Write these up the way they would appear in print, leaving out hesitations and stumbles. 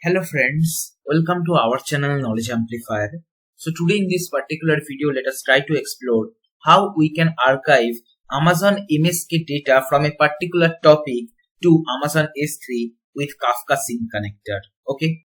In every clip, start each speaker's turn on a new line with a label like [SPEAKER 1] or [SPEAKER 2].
[SPEAKER 1] Hello friends, welcome to our channel Knowledge Amplifier. So today in this particular video, let us try to explore how we can archive Amazon MSK data from a particular topic to Amazon S3 with Kafka Sync connector. Okay.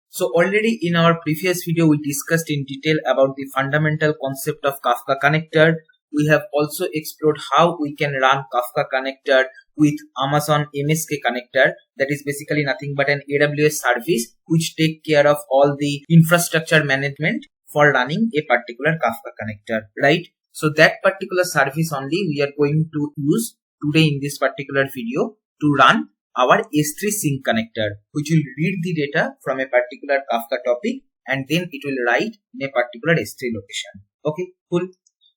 [SPEAKER 1] So already in our previous video, we discussed in detail about the fundamental concept of Kafka connector. We have also explored how we can run Kafka connector with Amazon MSK connector, that is basically nothing but an AWS service which take care of all the infrastructure management for running a particular Kafka connector, right? So that particular service only we are going to use today in this particular video to run our S3 sync connector, which will read the data from a particular Kafka topic and then it will write in a particular S3 location. Okay, cool.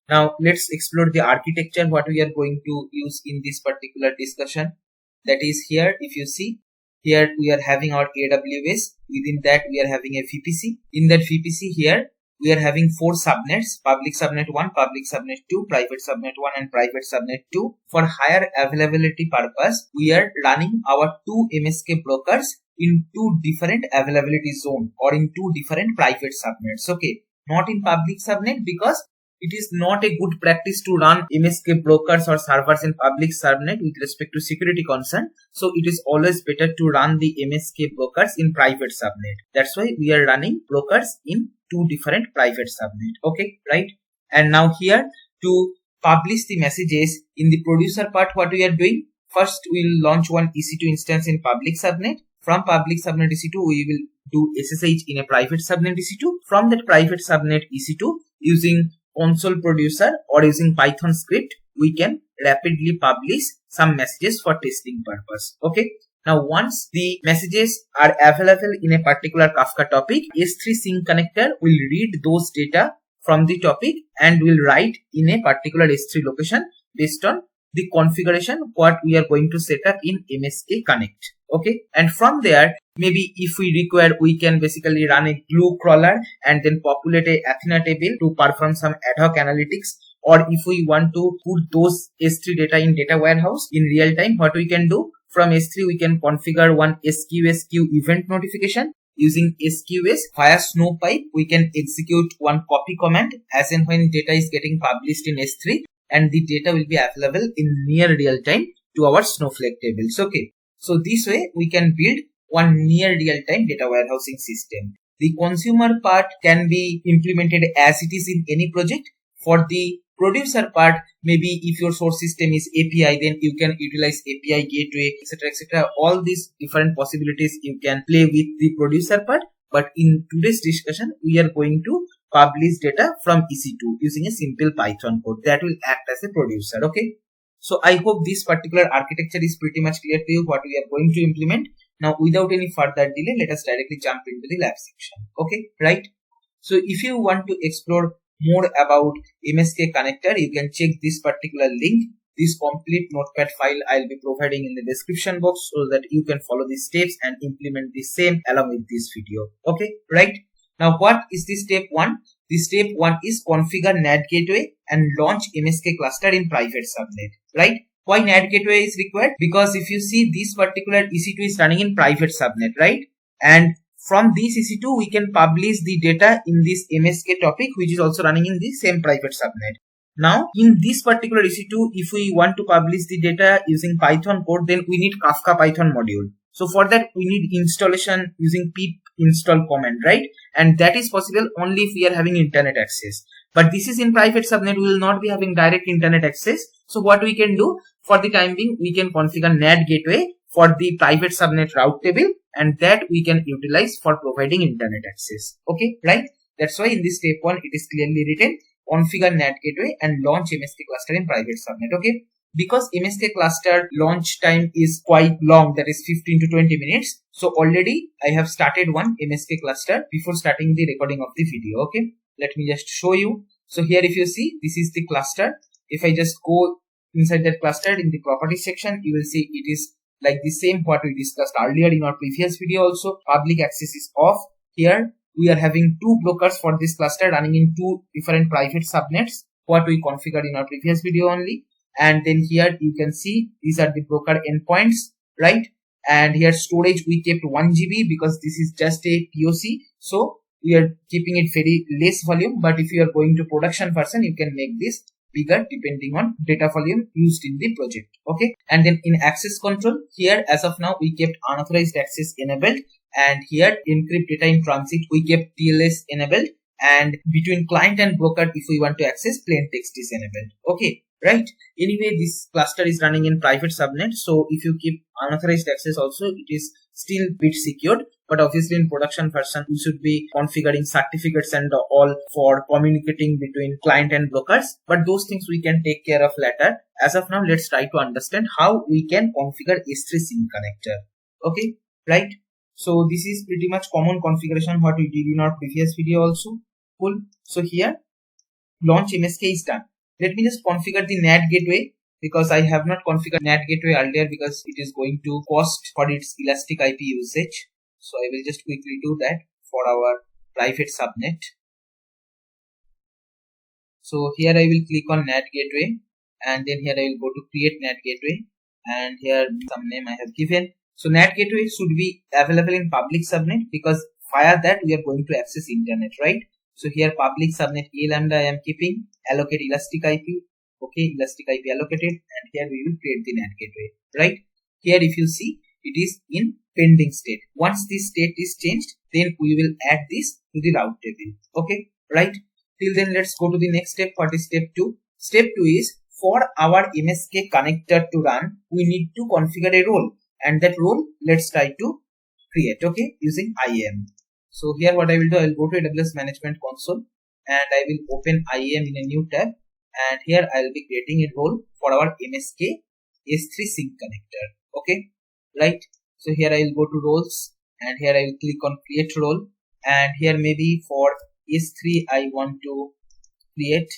[SPEAKER 1] Now let's explore the architecture what we are going to use in this particular discussion. That is, here if you see, here we are having our AWS. Within that we are having a VPC. In that VPC here we are having 4 subnets: public subnet 1, public subnet 2, private subnet 1 and private subnet 2. For higher availability purpose, we are running our 2 MSK brokers in 2 different availability zone or in 2 different private subnets. Okay, not in public subnet because it is not a good practice to run MSK brokers or servers in public subnet with respect to security concern. So it is always better to run the MSK brokers in private subnet. That's why we are running brokers in 2 different private subnet. Okay, right? And now here to publish the messages in the producer part, what we are doing? First, we will launch one EC2 instance in public subnet. From public subnet EC2, we will do SSH in a private subnet EC2. From that private subnet EC2, using console producer or using Python script, we can rapidly publish some messages for testing purpose. Okay. Now once the messages are available in a particular Kafka topic, S3 sync connector will read those data from the topic and will write in a particular S3 location based on the configuration what we are going to set up in MSK Connect. Okay, and from there, maybe if we require, we can basically run a glue crawler and then populate a Athena table to perform some ad hoc analytics. Or if we want to put those S3 data in data warehouse in real time, what we can do? From S3, we can configure one SQS queue event notification. Using SQS via Snowpipe, we can execute one copy command as and when data is getting published in S3, and the data will be available in near real time to our Snowflake tables. Okay. So this way we can build one near real-time data warehousing system. The consumer part can be implemented as it is in any project. For the producer part, maybe if your source system is API, then you can utilize API gateway, etc., etc. All these different possibilities you can play with the producer part. But in today's discussion, we are going to publish data from EC2 using a simple Python code that will act as a producer. Okay. So I hope this particular architecture is pretty much clear to you what we are going to implement. Now without any further delay, let us directly jump into the lab section. Okay, right? So if you want to explore more about MSK connector, you can check this particular link. This complete notepad file I'll be providing in the description box so that you can follow the steps and implement the same along with this video. Okay, right? Now what is the step 1? The step 1 is configure NAT gateway and launch MSK cluster in private subnet, right? Why NAT gateway is required? Because if you see, this particular EC2 is running in private subnet, right? And from this EC2, we can publish the data in this MSK topic, which is also running in the same private subnet. Now, in this particular EC2, if we want to publish the data using Python code, then we need Kafka Python module. So for that, we need installation using pip install command, right? And that is possible only if we are having internet access. But this is in private subnet, we will not be having direct internet access. So what we can do for the time being, we can configure NAT gateway for the private subnet route table, and that we can utilize for providing internet access. Okay, right? That's why in this step 1, it is clearly written, configure NAT gateway and launch MSK cluster in private subnet. Okay. Because MSK cluster launch time is quite long, that is 15 to 20 minutes. So already I have started one MSK cluster before starting the recording of the video. Okay, let me just show you. So here if you see, this is the cluster. If I just go inside that cluster in the properties section, you will see it is like the same what we discussed earlier in our previous video also. Public access is off. Here we are having 2 brokers for this cluster running in 2 different private subnets, what we configured in our previous video only. And then here you can see these are the broker endpoints, right? And here storage we kept 1 GB because this is just a POC, so we are keeping it very less volume, but if you are going to production version you can make this bigger depending on data volume used in the project. Okay, and then in access control, here as of now we kept unauthorized access enabled, and here encrypt data in transit we kept TLS enabled, and between client and broker if we want to access plain text is enabled. Okay, right? Anyway, this cluster is running in private subnet, so if you keep unauthorized access also, it is still bit secured, but obviously in production version you should be configuring certificates and all for communicating between client and brokers, but those things we can take care of later. As of now, let's try to understand how we can configure S3 sync connector. Okay, right? So this is pretty much common configuration what we did in our previous video also. Cool. So here launch MSK is done. Let me just configure the NAT gateway, because I have not configured NAT gateway earlier because it is going to cost for its elastic IP usage. So I will just quickly do that for our private subnet. So here I will click on NAT gateway, and then here I will go to create NAT gateway, and here some name I have given. So NAT gateway should be available in public subnet because via that we are going to access internet, right? So here public subnet A lambda I am keeping, allocate elastic IP. Okay, elastic IP allocated, and here we will create the NAT gateway, right? Here if you see, it is in pending state. Once this state is changed, then we will add this to the route table. Okay, right? Till then, let's go to the next step. What is step 2? Step 2 is for our MSK connector to run, we need to configure a role, and that role let's try to create, okay, using IAM. So here what I will do, I will go to AWS Management Console, and I will open IAM in a new tab, and here I will be creating a role for our MSK S3 sync connector. Okay, right? So here I will go to roles, and here I will click on create role, and here maybe for S3 I want to create.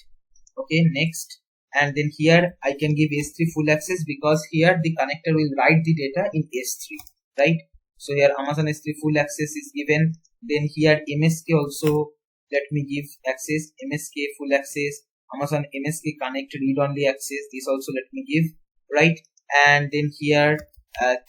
[SPEAKER 1] Okay, next, and then here I can give S3 full access because here the connector will write the data in S3, right? So here Amazon S3 full access is given. Then here MSK also let me give access, MSK full access, Amazon MSK connect read only access, this also let me give, right? And then here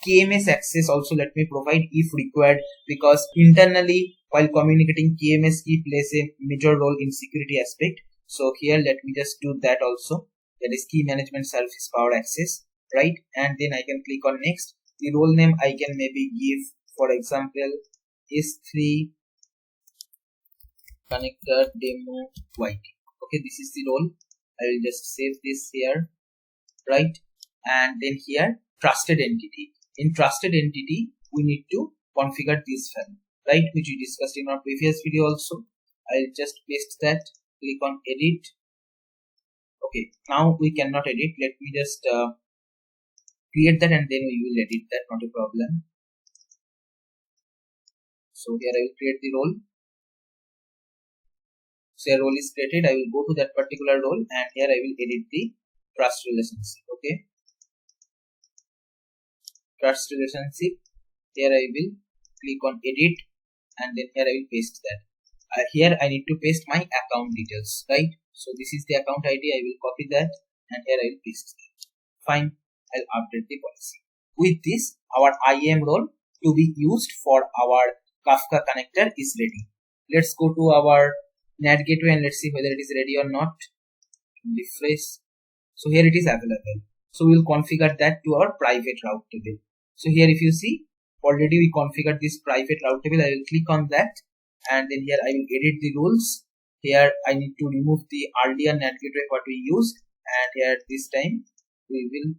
[SPEAKER 1] KMS access also let me provide if required, because internally while communicating KMS key plays a major role in security aspect. So here let me just do that also, that is key management service power access, right? And then I can click on next. The role name I can maybe give, for example, S3 connector demo YT. Okay, this is the role. I will just save this here, right? And then here trusted entity. In trusted entity we need to configure this file, right, which we discussed in our previous video also. I'll just paste that, click on edit. Okay, now we cannot edit. Let me just create that, and then we will edit that, not a problem. So here I will create the role. So a role is created. I will go to that particular role, and here I will edit the trust relationship. Okay, trust relationship. Here I will click on edit, and then here I will paste that. Here I need to paste my account details, right? So this is the account ID. I will copy that, and here I will paste that. Fine. I'll update the policy. With this, our IAM role to be used for our Kafka connector is ready. Let's go to our NAT gateway and let's see whether it is ready or not. Refresh. So here it is available. So we'll configure that to our private route table. So here if you see, already we configured this private route table. I will click on that, and then here I will edit the rules. Here I need to remove the earlier NAT gateway what we used, and here this time we will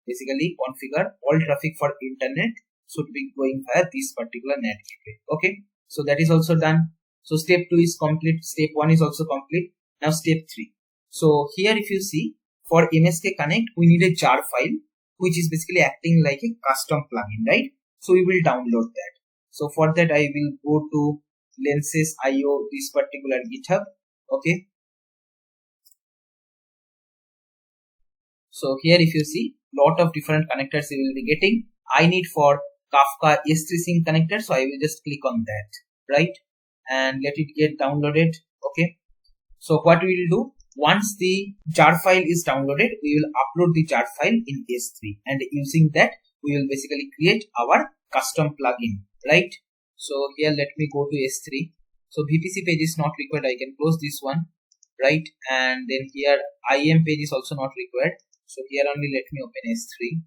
[SPEAKER 1] basically configure all traffic for internet should be going via this particular NAT gateway. Okay, so that is also done. So step 2 is complete, step 1 is also complete. Now step 3. So here if you see, for MSK Connect we need a jar file which is basically acting like a custom plugin, right? So we will download that. So for that I will go to Lenses.io, this particular GitHub. Okay, so here if you see, lot of different connectors you will be getting. I need for Kafka S3 sync connector, so I will just click on that, right, and let it get downloaded. Okay, so what we will do, once the jar file is downloaded, we will upload the jar file in S3, and using that we will basically create our custom plugin, right? So here let me go to S3. So VPC page is not required. I can close this one, right? And then here IAM page is also not required. So here only let me open S3.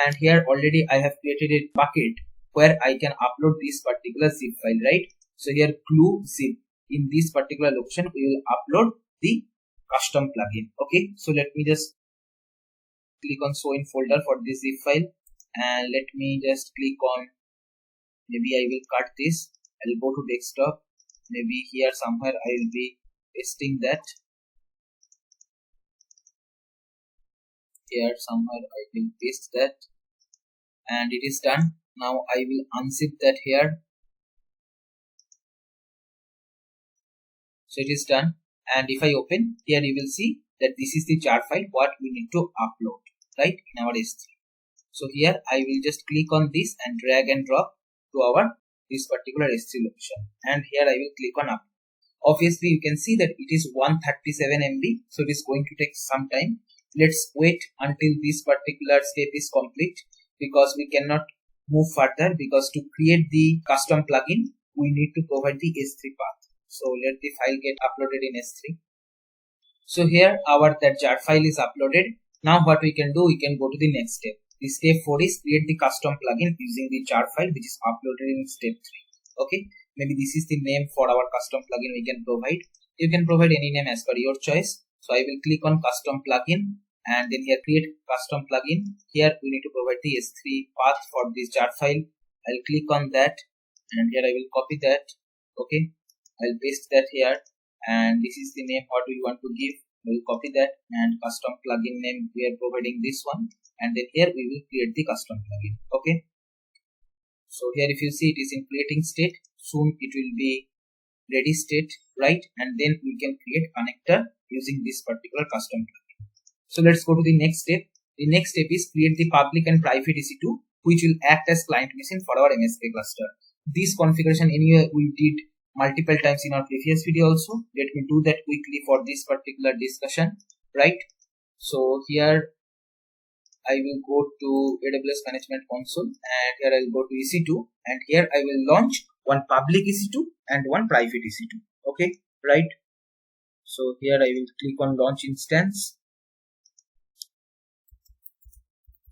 [SPEAKER 1] And here already I have created a bucket where I can upload this particular zip file, right? So here glue zip, in this particular location we will upload the custom plugin. Okay, so let me just click on show in folder for this zip file, and let me just click on, maybe I will cut this. I'll go to desktop, maybe here somewhere I will be pasting that. Here somewhere I will paste that, and it is done. Now I will unzip that here. So it is done, and if I open here, you will see that this is the jar file what we need to upload, right, in our S3. So here I will just click on this and drag and drop to our this particular S3 location, and here I will click on upload. Obviously you can see that it is 137 MB, so it is going to take some time. Let's wait until this particular step is complete, because we cannot move further, because to create the custom plugin we need to provide the S3 path. So let the file get uploaded in S3. So here our that jar file is uploaded. Now what we can do, we can go to the next step. The step 4 is create the custom plugin using the jar file which is uploaded in step 3. Okay, maybe this is the name for our custom plugin we can provide. You can provide any name as per your choice. So I will click on custom plugin, and then here create custom plugin. Here we need to provide the S3 path for this jar file. I'll click on that, and here I will copy that. Okay, I'll paste that here, and this is the name what we want to give. We will copy that, and custom plugin name we are providing this one, and then here we will create the custom plugin. Okay, so here if you see, it is in creating state. Soon it will be ready state, right? And then we can create connector using this particular custom plugin. So let's go to the next step. The next step is create the public and private EC2, which will act as client machine for our MSK cluster. This configuration anyway we did multiple times in our previous video also. Let me do that quickly for this particular discussion, right? So here I will go to AWS Management Console, and here I will go to EC2, and here I will launch one public EC2 and one private EC2. Okay, right? So here I will click on launch instance,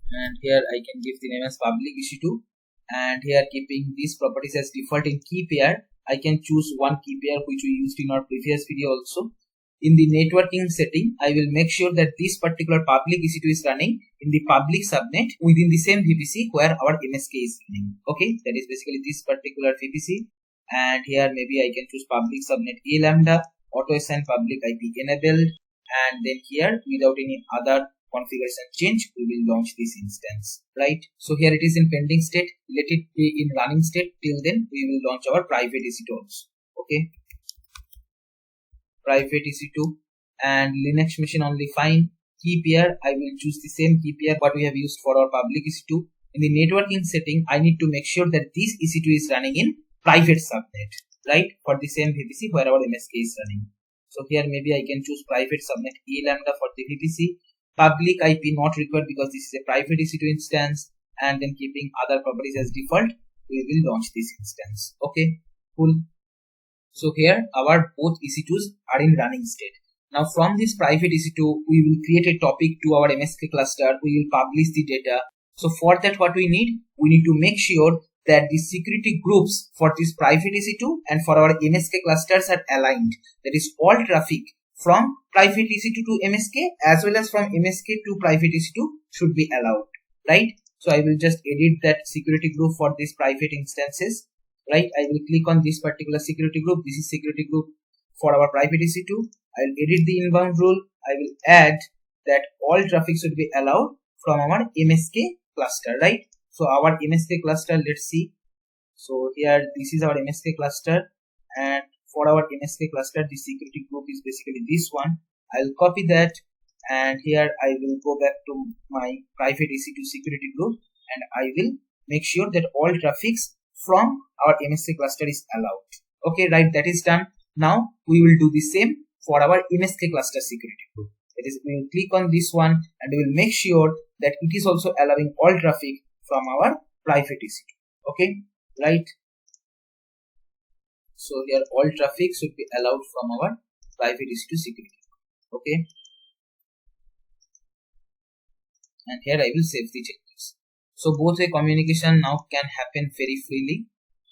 [SPEAKER 1] and here I can give the name as public EC2, and here keeping these properties as default in key pair, I can choose one key pair which we used in our previous video also. In the networking setting, I will make sure that this particular public EC2 is running in the public subnet within the same VPC where our MSK is running. Okay, that is basically this particular VPC. And here maybe I can choose public subnet A Lambda, auto assign public IP enabled, and then here without any other configuration change, we will launch this instance, right? So here it is in pending state. Let it be in running state. Till then, we will launch our private EC2 also. Okay, private EC2 and Linux machine only fine. Key pair, I will choose the same key pair what we have used for our public EC2. In the networking setting, I need to make sure that this EC2 is running in private subnet, right? For the same VPC where our MSK is running. So here maybe I can choose private subnet A Lambda for the VPC. Public IP not required because this is a private EC2 instance, and then keeping other properties as default, we will launch this instance. Okay, cool. So here our both EC2s are in running state. Now from this private EC2, we will create a topic to our MSK cluster. We will publish the data. So for that, what we need to make sure that the security groups for this private EC2 and for our MSK clusters are aligned. That is, all traffic from private EC2 to MSK as well as from MSK to private EC2 should be allowed, right? So I will just edit that security group for these private instances, right? I will click on this particular security group. This is security group for our private EC2. I will edit the inbound rule. I will add that all traffic should be allowed from our MSK cluster, right? So our MSK cluster, let's see. So here this is our MSK cluster, and for our MSK cluster, the security group is basically this one. I'll copy that, and here I will go back to my private EC2 security group, and I will make sure that all traffics from our MSK cluster is allowed. Okay, right, that is done. Now we will do the same for our MSK cluster security group. That is, we will click on this one and we will make sure that it is also allowing all traffic from our private EC2. Okay, right? So here all traffic should be allowed from our private EC2 security. Okay, and here I will save the changes. So both way communication now can happen very freely.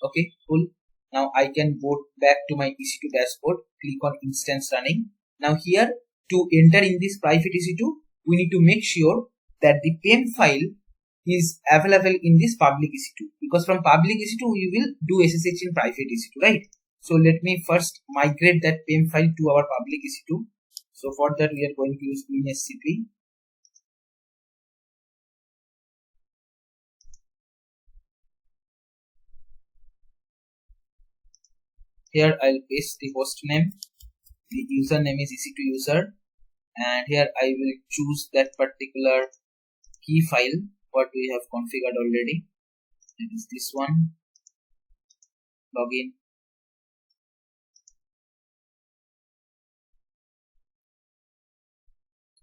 [SPEAKER 1] Okay, cool. Now I can go back to my EC2 dashboard, click on instance running. Now here, to enter in this private EC2, we need to make sure that the PEM file is available in this public EC2, because from public EC2 we will do SSH in private EC2, right? So let me first migrate that PEM file to our public EC2. So for that we are going to use WinSCP. Here I'll paste the host name, the username is EC2 user, and here I will choose that particular key file what we have configured already. It is this one, login.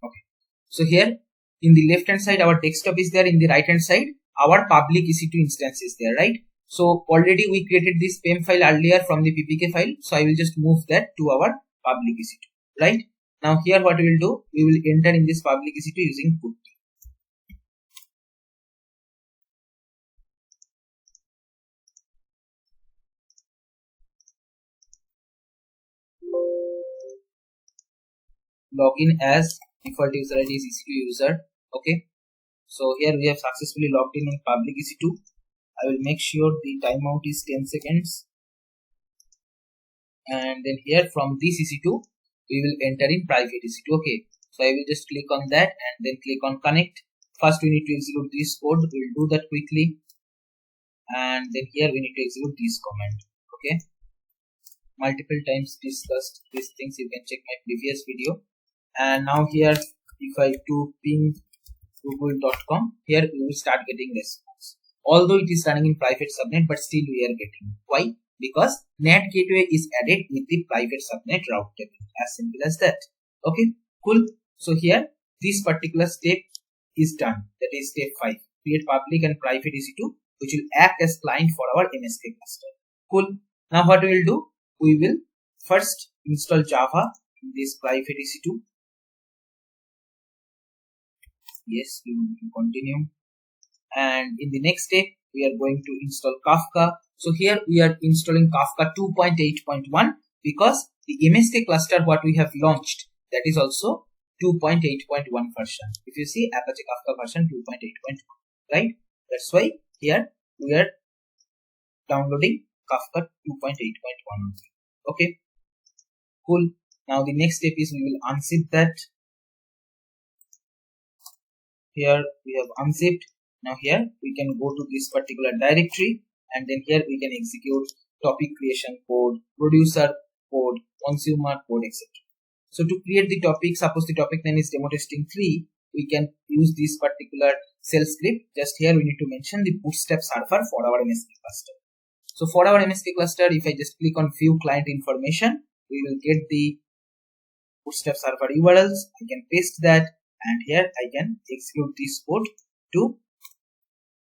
[SPEAKER 1] Okay, so here in the left hand side our desktop is there, in the right hand side our public EC2 instance is there, right? So already we created this PEM file earlier from the ppk file, so I will just move that to our public EC2, right? Now here what we will do, we will enter in this public EC2 using put. Login as default user ID is EC2 user. Okay, so here we have successfully logged in public EC2. I will make sure the timeout is 10 seconds, and then here from this EC2 we will enter in private EC2. Okay, so I will just click on that and then click on connect. First we need to execute this code, we will do that quickly, and then here we need to execute this command. Okay, multiple times discussed these things, you can check my previous video. And now here if I do ping google.com, here we will start getting response. Although it is running in private subnet, but still we are getting. Why? Because NAT gateway is added with the private subnet route table. As simple as that. Okay, cool. So here this particular step is done. That is step 5. Create public and private EC2, which will act as client for our MSK cluster. Cool. Now what we will do? We will first install Java in this private EC2. Yes, we want to continue. And in the next step, we are going to install Kafka. So here we are installing Kafka 2.8.1 because the MSK cluster what we have launched, that is also 2.8.1 version. If you see Apache Kafka version 2.8.1, right? That's why here we are downloading Kafka 2.8.1. Okay, cool. Now the next step is we will unzip that. Here we have unzipped. Now here we can go to this particular directory, and then here we can execute topic creation code, producer code, consumer code, etc. So to create the topic, suppose the topic name is demo testing 3, we can use this particular shell script. Just here we need to mention the bootstrap server for our MSK cluster. So for our MSK cluster, if I just click on view client information, we will get the bootstrap server URLs. I can paste that, and here I can execute this code to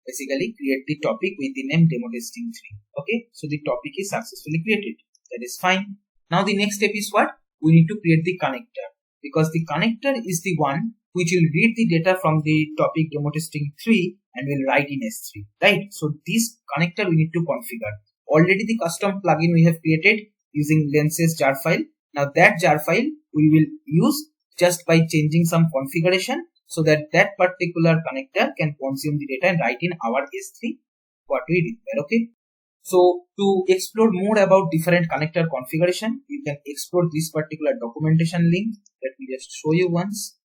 [SPEAKER 1] basically create the topic with the name demo testing 3. Okay, so the topic is successfully created. That is fine. Now the next step is what? We need to create the connector, because the connector is the one which will read the data from the topic demo testing 3 and will write in S3, right? So this connector we need to configure. Already the custom plugin we have created using Lenses jar file. Now that jar file we will use just by changing some configuration, so that that particular connector can consume the data and write in our S3 what we require. Okay, so to explore more about different connector configuration, you can explore this particular documentation link. Let me just show you once.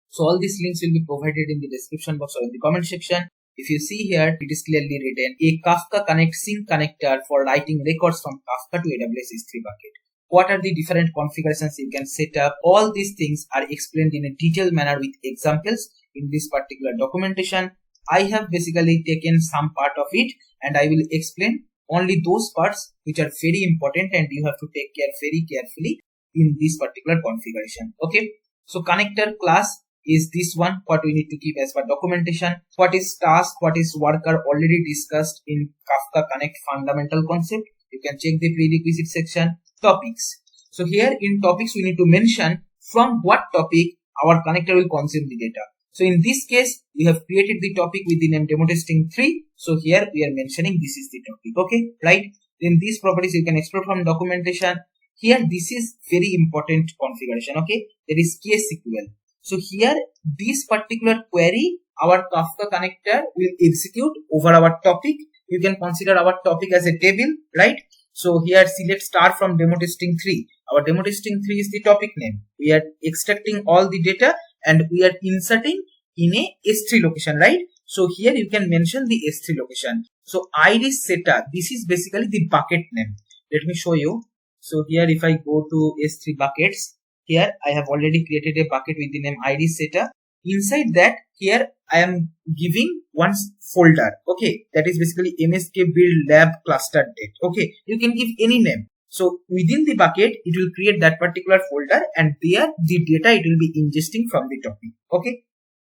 [SPEAKER 1] So all these links will be provided in the description box or in the comment section. If you see here, it is clearly written a Kafka Connect Sync connector for writing records from Kafka to AWS S3 bucket. What are the different configurations you can set up? All these things are explained in a detailed manner with examples in this particular documentation. I have basically taken some part of it and I will explain only those parts which are very important and you have to take care very carefully in this particular configuration. Okay, So connector class is this one, what we need to keep as per documentation. What is task, what is worker, already discussed in Kafka Connect fundamental concept. You can check the prerequisite section. Topics. So here in topics we need to mention from what topic our connector will consume the data. So in this case we have created the topic with the name demo testing 3. So here we are mentioning this is the topic. Okay, right? In these properties you can explore from documentation. Here this is very important configuration. Okay, there is KSQL. So here this particular query our Kafka connector will execute over our topic. You can consider our topic as a table, right? So here select star from demo testing 3. Our demo testing 3 is the topic name. We are extracting all the data and we are inserting in a S3 location, right? So here you can mention the S3 location. So iris setter, this is basically the bucket name. Let me show you. So here if I go to S3 buckets, here I have already created a bucket with the name iris setter. Inside that, here I am giving one folder. Okay, that is basically MSK build lab cluster date. Okay, you can give any name. So within the bucket, it will create that particular folder and there the data it will be ingesting from the topic. Okay,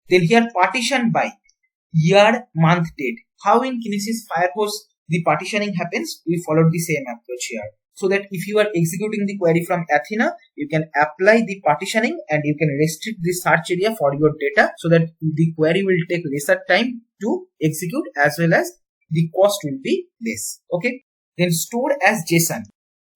[SPEAKER 1] then here partition by year, month, date. How in Kinesis Firehose the partitioning happens? We followed the same approach here. So that if you are executing the query from Athena, you can apply the partitioning and you can restrict the search area for your data so that the query will take lesser time to execute as well as the cost will be less. Okay. Then stored as JSON.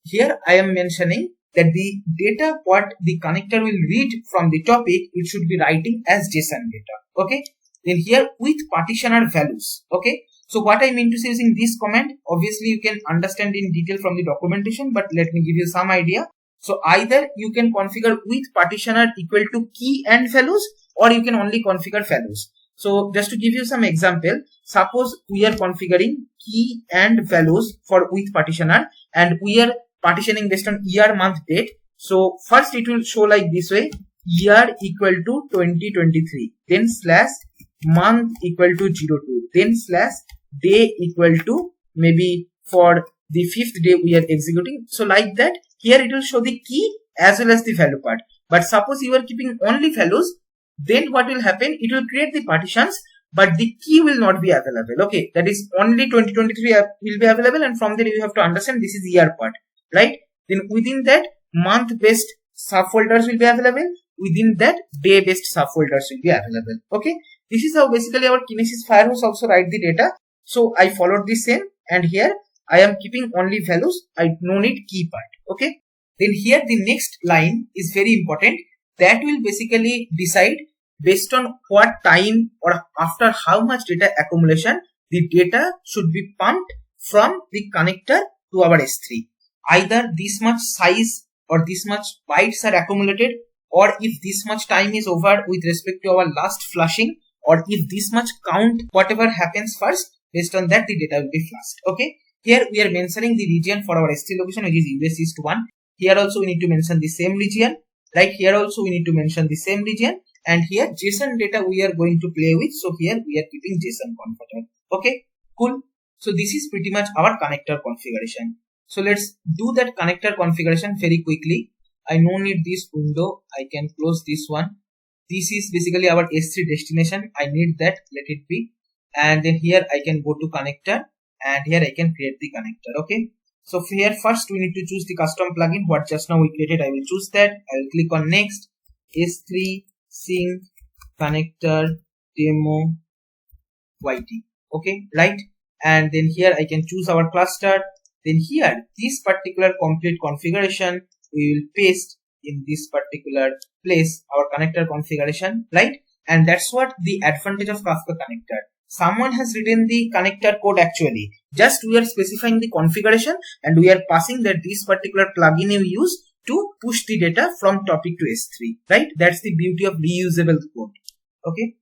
[SPEAKER 1] Here I am mentioning that the data what the connector will read from the topic, it should be writing as JSON data. Okay. Then here with partitioner values. Okay. So what I mean to say is in this comment, obviously you can understand in detail from the documentation, but let me give you some idea. So either you can configure with partitioner equal to key and values, or you can only configure values. So just to give you some example, suppose we are configuring key and values for with partitioner and we are partitioning based on year, month, date. So first it will show like this way, year equal to 2023, then slash month equal to 02, then slash day equal to maybe for the 5th day we are executing. So like that, here it will show the key as well as the value part. But suppose you are keeping only values, then what will happen? It will create the partitions, but the key will not be available. Okay, that is only 2023 will be available, and from there you have to understand this is year part, right? Then within that, month based subfolders will be available. Within that, day based subfolders will be available. Okay, this is how basically our Kinesis Firehose also write the data. So I followed the same, and here I am keeping only values. I no need key part. Okay. Then here the next line is very important. That will basically decide based on what time or after how much data accumulation the data should be pumped from the connector to our S3. Either this much size or this much bytes are accumulated, or if this much time is over with respect to our last flushing, or if this much count, whatever happens first, based on that the data will be flushed. Okay. Here we are mentioning the region for our S3 location, which is US East 1. Here also we need to mention the same region. Right here also we need to mention the same region. And here JSON data we are going to play with. So here we are keeping JSON converter. Okay, cool. So this is pretty much our connector configuration. So let's do that connector configuration very quickly. I no need this window. I can close this one. This is basically our S3 destination. I need that. Let it be. And then here I can go to connector and here I can create the connector. Okay. So here first we need to choose the custom plugin what just now we created. I will choose that. I will click on next. S3 sync connector demo YT. Okay, right. And then here I can choose our cluster. Then here this particular complete configuration we will paste in this particular place our connector configuration, right? And that's what the advantage of Kafka connector. Someone has written the connector code actually. Just we are specifying the configuration and we are passing that this particular plugin you use to push the data from topic to S3, right? That's the beauty of reusable code. Okay.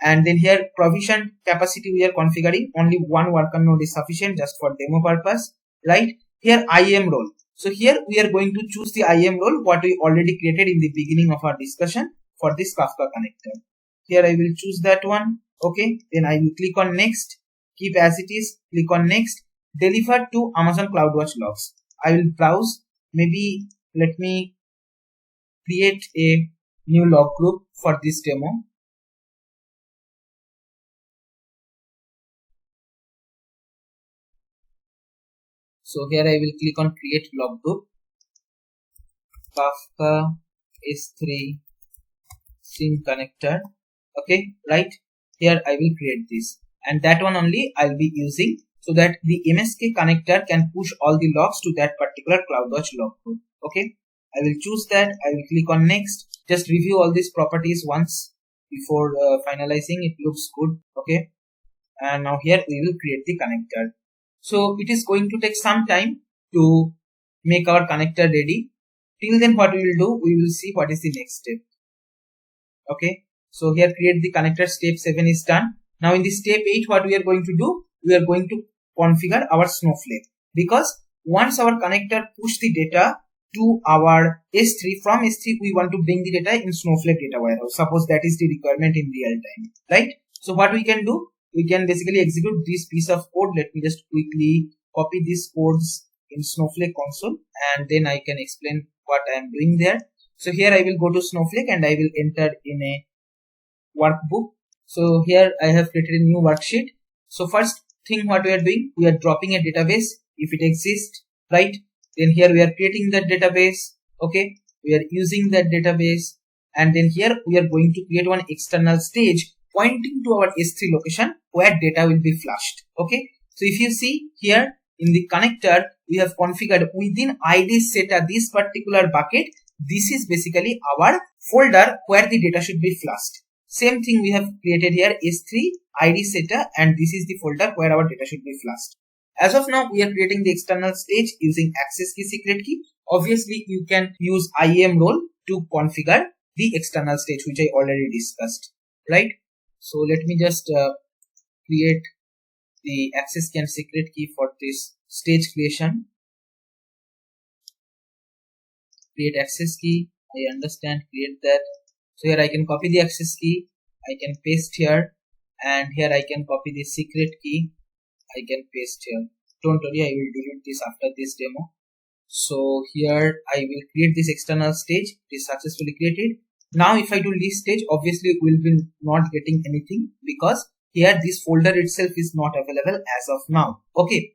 [SPEAKER 1] And then here provision capacity we are configuring. Only one worker node is sufficient just for demo purpose, right? Here IAM role. So here we are going to choose the IAM role what we already created in the beginning of our discussion for this Kafka connector. Here I will choose that one. Okay, then I will click on next, keep as it is, click on next, deliver to Amazon CloudWatch logs. I will browse, maybe let me create a new log group for this demo. So here I will click on create log group, Kafka S3 sync connector. Okay, right here I will create this, and that one only I'll be using so that the MSK connector can push all the logs to that particular CloudWatch log group. Okay, I will choose that. I will click on next. Just review all these properties once before finalizing. It looks good. Okay, and now here we will create the connector. So it is going to take some time to make our connector ready. Till then, what we will do, we will see what is the next step. Okay, so here create the connector, step 7 is done. Now in the step 8, what we are going to do, we are going to configure our Snowflake, because once our connector push the data to our S3, from S3 we want to bring the data in Snowflake data warehouse. Suppose that is the requirement in real time, right? So what we can do, we can basically execute this piece of code. Let me just quickly copy these codes in Snowflake console, and then I can explain what I am doing there. So here I will go to Snowflake and I will enter in a workbook. So here I have created a new worksheet. So first thing what we are doing, we are dropping a database if it exists, right? Then here we are creating that database. Okay, we are using that database, and then here we are going to create one external stage pointing to our S3 location where data will be flushed. Okay, so if you see here in the connector, we have configured within ID setter this particular bucket. This is basically our folder where the data should be flushed. Same thing we have created here, S3 ID setter, and this is the folder where our data should be flushed. As of now, we are creating the external stage using access key, secret key. Obviously, you can use IAM role to configure the external stage, which I already discussed, right? So let me just create the access key and secret key for this stage creation. Create access key. I understand. Create that. So here I can copy the access key. I can paste here, and here I can copy the secret key. I can paste here. Don't worry, I will delete this after this demo. So here I will create this external stage. It is successfully created. Now if I do list stage, obviously we will be not getting anything, because here this folder itself is not available as of now. Okay.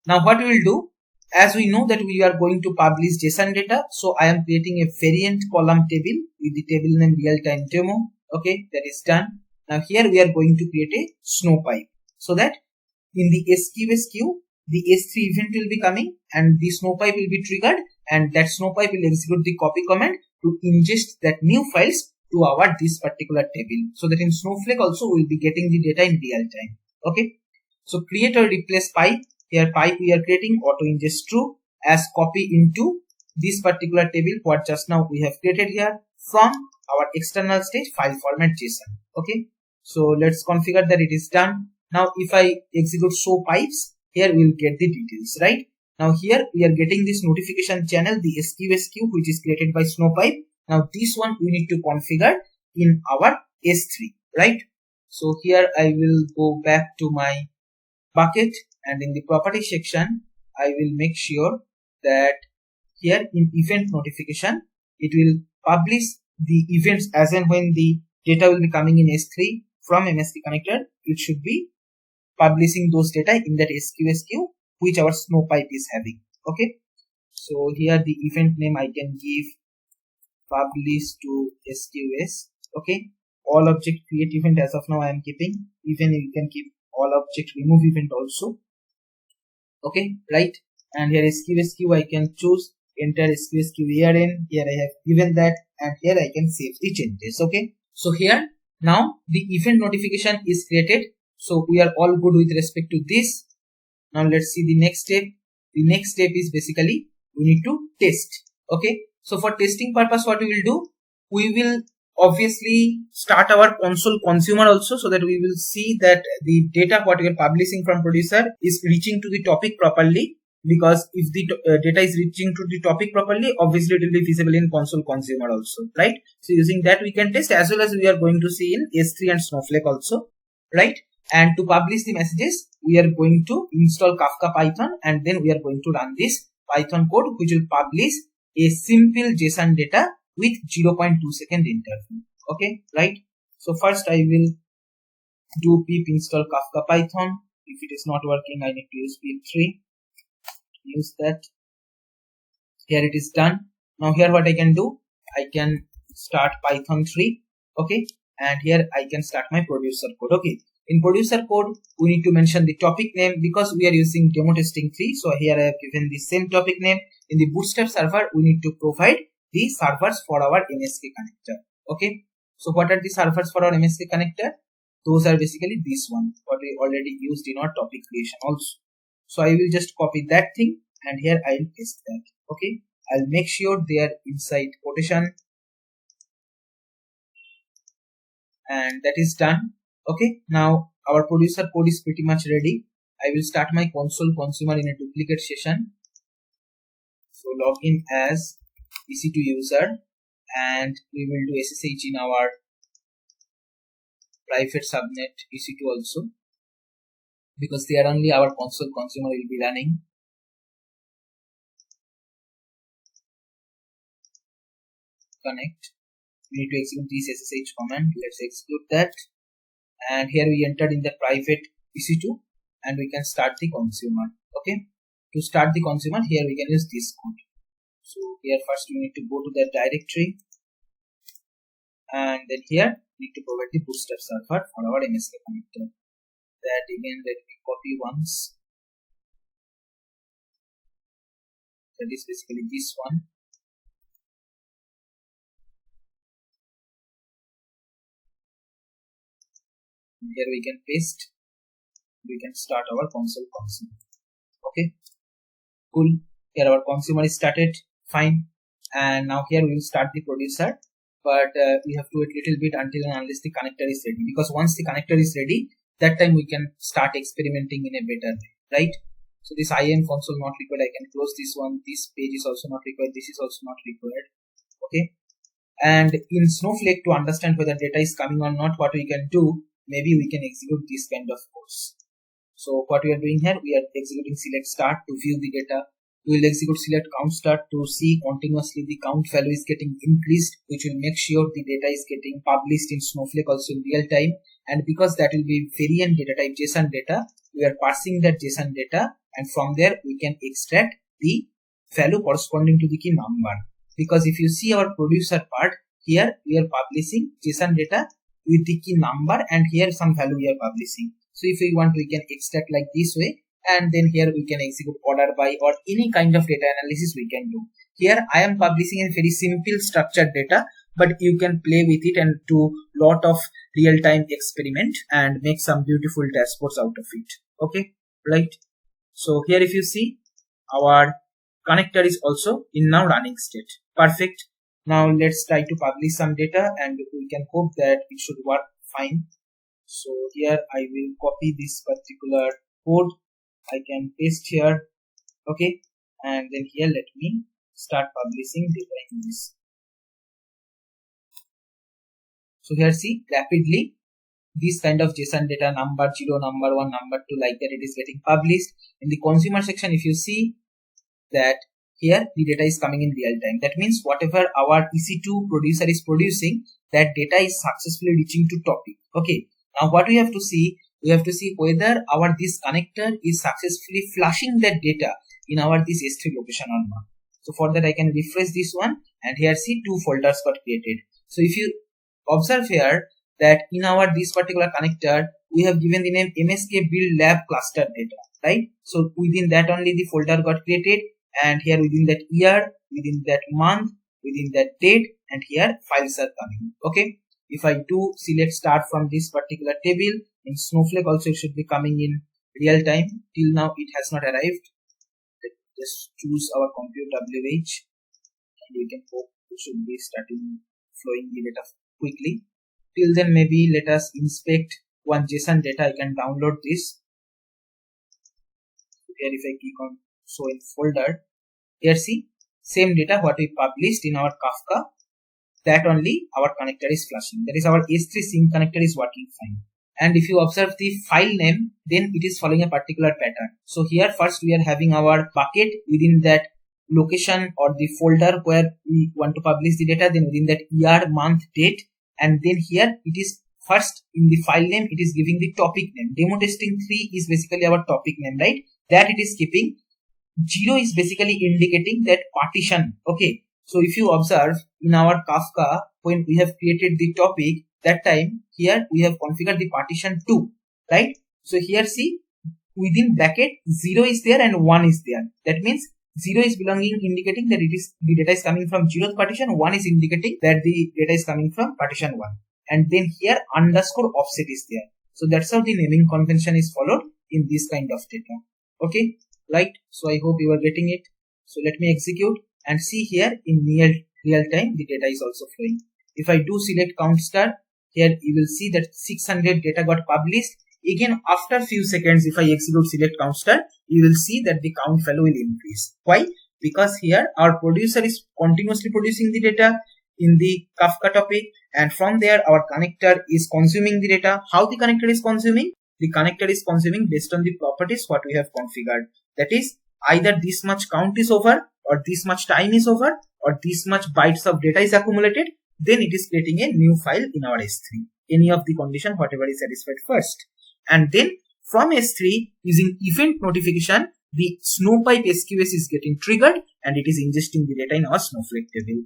[SPEAKER 1] Now what we will do, as we know that we are going to publish JSON data, so I am creating a variant column table with the table name real-time demo. Okay, that is done. Now here we are going to create a snow pipe, so that in the SQS queue, the S3 event will be coming and the snow pipe will be triggered, and that snow pipe will execute the copy command to ingest that new files to our this particular table, so that in Snowflake also we will be getting the data in real time. Okay, so create or replace pipe. Here pipe we are creating auto ingest true as copy into this particular table what just now we have created here from our external stage file format JSON. Okay, so let's configure that it is done. Now if I execute show pipes, here we will get the details, right? Now here we are getting this notification channel, the SQS queue, which is created by Snowpipe. Now this one we need to configure in our S3, right? So here I will go back to my bucket, and in the property section I will make sure that here in event notification it will publish the events as and when the data will be coming in S3 from MSK connector. It should be publishing those data in that SQS queue which our Snowpipe is having. Okay, so here the event name I can give publish to SQS. Okay, all object create event as of now I am keeping. Even you can keep all object remove event also. Okay, right, and here SQS queue I can choose enter SQS queue here in. Here I have given that, and here I can save the changes. Okay, so here now the event notification is created, so we are all good with respect to this. Now let's see the next step. The next step is basically we need to test. Okay, so for testing purpose what we will do, we will obviously start our console consumer also, so that we will see that the data what we are publishing from producer is reaching to the topic properly, because if the data is reaching to the topic properly, obviously it will be visible in console consumer also, right? So using that we can test, as well as we are going to see in S3 and Snowflake also, right? And to publish the messages, we are going to install Kafka Python, and then we are going to run this Python code which will publish a simple JSON data with 0.2-second interval. Okay, right? So first I will do pip install Kafka Python. If it is not working, I need to use pip3. Use that. Here it is done. Now here what I can do, I can start Python 3. Okay, and here I can start my producer code. Okay, in producer code we need to mention the topic name because we are using demo testing 3. So here I have given the same topic name. In the Bootstrap server we need to provide the servers for our MSK connector. Okay, so what are the servers for our MSK connector? Those are basically this one, what we already used in our topic creation also. So I will just copy that thing and here I will paste that. Okay, I'll make sure they are inside quotation, and that is done. Okay, now our producer code is pretty much ready. I will start my console consumer in a duplicate session. So log in as EC2 user, and we will do SSH in our private subnet EC2 also, because they are only our console consumer will be running. Connect. We need to execute this SSH command. Let's execute that. And here we entered in the private EC2 and we can start the consumer. Okay. To start the consumer, here we can use this code. So here first we need to go to that directory, and then here we need to provide the Bootstrap server for our MSK connector. That again, let me copy once. That is basically this one. Here we can paste. We can start our console consumer. Okay, cool. Here our consumer is started. Fine. And now here we will start the producer, but we have to wait a little bit until and unless the connector is ready, because once the connector is ready, that time we can start experimenting in a better way, right? So this IAM console not required. I can close this one. This page is also not required. This is also not required. Okay. And in Snowflake, to understand whether data is coming or not, what we can do, maybe we can execute this kind of course. So what we are doing here, we are executing select start to view the data. We will execute select count start to see continuously the count value is getting increased, which will make sure the data is getting published in Snowflake also in real time. And because that will be variant data type JSON data, we are parsing that JSON data, and from there we can extract the value corresponding to the key number. Because if you see our producer part, here we are publishing JSON data with the key number, and here some value we are publishing. So if we want, we can extract like this way, and then here we can execute order by or any kind of data analysis we can do. Here I am publishing a very simple structured data, but you can play with it and do lot of real-time experiment and make some beautiful dashboards out of it. Okay, right? So here if you see, our connector is also in now running state. Perfect. Now let's try to publish some data and we can hope that it should work fine. So here I will copy this particular code. I can paste here. Okay, and then here let me start publishing data in this. So here see, rapidly this kind of JSON data, number 0, number 1, number 2, like that, it is getting published. In the consumer section, if you see that here the data is coming in real time. That means whatever our EC2 producer is producing, that data is successfully reaching to topic. Okay, now what we have to see, we have to see whether our this connector is successfully flushing that data in our this S3 location or not. So for that I can refresh this one, and here see 2 folders got created. So if you observe here that in our this particular connector we have given the name MSK build lab cluster data, right? So within that only the folder got created, and here within that year, within that month, within that date, and here files are coming. Okay, if I do select start from this particular table in Snowflake, also it should be coming in real time. Till now it has not arrived. Let's choose our compute WH, and we can hope it should be starting flowing the data quickly. Till then, maybe let us inspect one JSON data. I can download this. Here if I click on show in folder, here see same data what we published in our Kafka, that only our connector is flushing. That is our S3 sync connector is working fine. And if you observe the file name, then it is following a particular pattern. So here first we are having our bucket. Within that location or the folder where we want to publish the data, then within that year, month, date, and then here it is first in the file name, it is giving the topic name. Demo testing 3 is basically our topic name, right? That it is keeping. 0 is basically indicating that partition. Okay, so if you observe in our Kafka, when we have created the topic, that time here we have configured the partition 2, right? So here see, within bracket 0 is there and 1 is there. That means 0 is indicating that it is the data is coming from 0th partition, 1 is indicating that the data is coming from partition 1. And then here underscore offset is there. So that's how the naming convention is followed in this kind of data. Okay, right? So I hope you are getting it. So let me execute and see here in real time the data is also flowing. If I do select count star, here you will see that 600 data got published. Again, after few seconds, if I execute select count star, you will see that the count value will increase. Why? Because here our producer is continuously producing the data in the Kafka topic, and from there our connector is consuming the data. How the connector is consuming? The connector is consuming based on the properties what we have configured. That is, either this much count is over, or this much time is over, or this much bytes of data is accumulated, then it is creating a new file in our S3. Any of the condition, whatever is satisfied first. And then from S3, using event notification, the Snowpipe SQS is getting triggered and it is ingesting the data in our Snowflake table.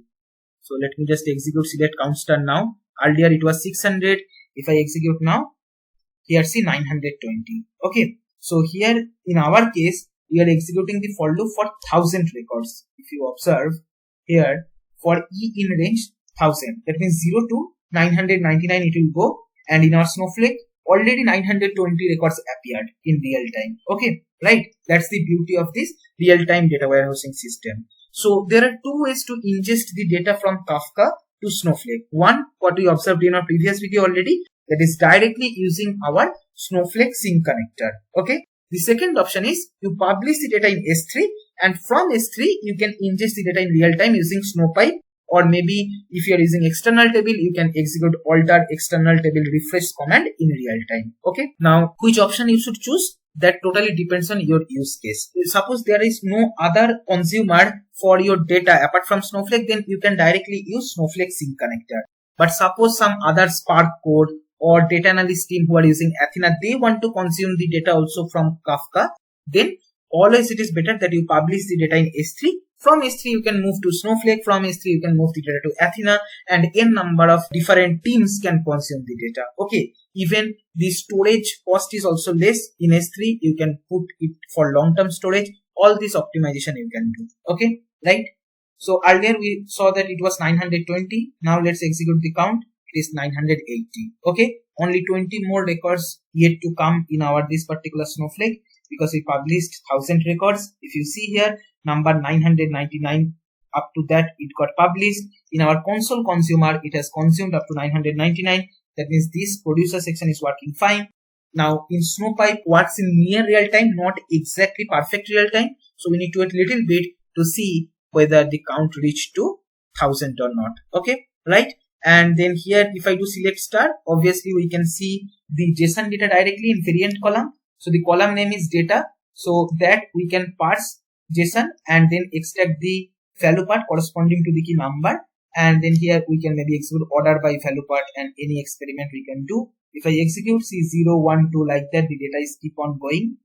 [SPEAKER 1] So let me just execute select count star now. Earlier it was 600. If I execute now, here see 920. Okay. So here in our case, we are executing the for loop for 1000 records. If you observe here, for E in range 1000, that means 0 to 999 it will go, and in our Snowflake already 920 records appeared in real time. Okay, right? That's the beauty of this real-time data warehousing system. So there are two ways to ingest the data from Kafka to Snowflake. One, what we observed in our previous video already, that is directly using our Snowflake sync connector. Okay. The second option is you publish the data in S3, and from S3 you can ingest the data in real time using Snowpipe, or maybe if you are using external table, you can execute alter external table refresh command in real time. Okay. Now, which option you should choose? That totally depends on your use case. Suppose there is no other consumer for your data apart from Snowflake, then you can directly use Snowflake sync connector. But suppose some other Spark code or data analyst team who are using Athena, they want to consume the data also from Kafka, then always it is better that you publish the data in S3. From S3 you can move to Snowflake, from S3 you can move the data to Athena, and n number of different teams can consume the data. Okay, even the storage cost is also less in S3. You can put it for long-term storage. All this optimization you can do. Okay, right? So earlier we saw that it was 920. Now let's execute the count. It is 980. Okay, only 20 more records yet to come in our this particular Snowflake, because we published 1000 records. If you see here, number 999, up to that it got published. In our console consumer, it has consumed up to 999. That means this producer section is working fine. Now in Snowpipe works in near real time, not exactly perfect real time. So we need to wait a little bit to see whether the count reached to 1000 or not. Okay, right? And then here, if I do select star, obviously we can see the JSON data directly in variant column. So the column name is data. So that we can parse JSON and then extract the value part corresponding to the key number. And then here we can maybe execute order by value part and any experiment we can do. If I execute C 0, 1, 2 like that, the data is keep on going.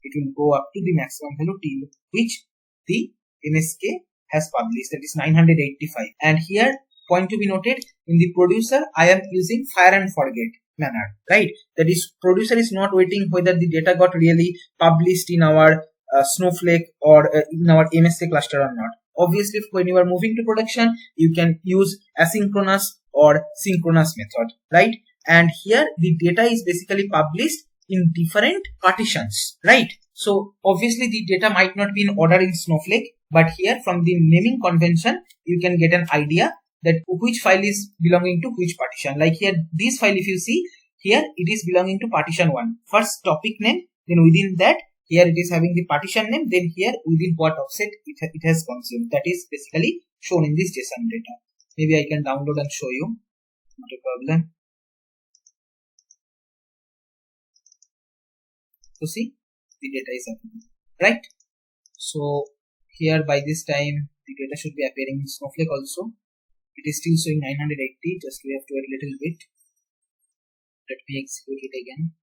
[SPEAKER 1] It will go up to the maximum value till which the MSK has published, that is 985. And here, point to be noted, in the producer, I am using fire and forget manner, right? That is, producer is not waiting whether the data got really published in our Snowflake or in our MSK cluster or not. Obviously, when you are moving to production, you can use asynchronous or synchronous method, right? And here the data is basically published in different partitions, right? So obviously the data might not be in order in Snowflake, but here from the naming convention, you can get an idea that which file is belonging to which partition. Like here, this file, if you see here, it is belonging to partition 1. First topic name, then within that, here it is having the partition name, then here within what offset it has consumed. That is basically shown in this JSON data. Maybe I can download and show you, not a problem. So see, the data is available, right? So here by this time the data should be appearing in Snowflake also. It is still showing 980, just we have to wait a little bit. Let me execute it again.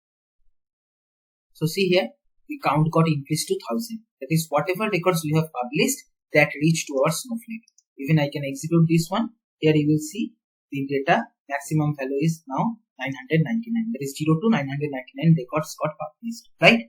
[SPEAKER 1] So see here, the count got increased to 1000. That is whatever records we have published that reached to our Snowflake. Even I can execute this one. Here you will see the data maximum value is now 999. That is 0 to 999 records got published, right?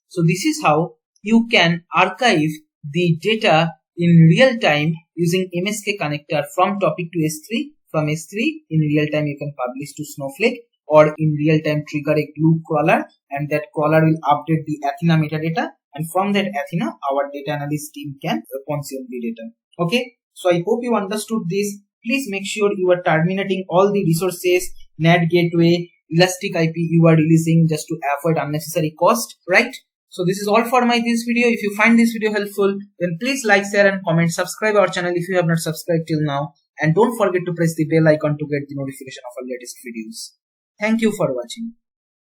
[SPEAKER 1] So this is how you can archive the data in real time using MSK connector from topic to S3. From S3 in real time you can publish to Snowflake, or in real time trigger a glue crawler, and that crawler will update the Athena metadata, and from that Athena our data analyst team can consume the data. Okay, so I hope you understood this. Please make sure you are terminating all the resources, NAT gateway, Elastic IP you are releasing just to avoid unnecessary cost, right? So this is all for this video. If you find this video helpful, then please like, share and comment. Subscribe our channel if you have not subscribed till now. And don't forget to press the bell icon to get the notification of our latest videos. Thank you for watching.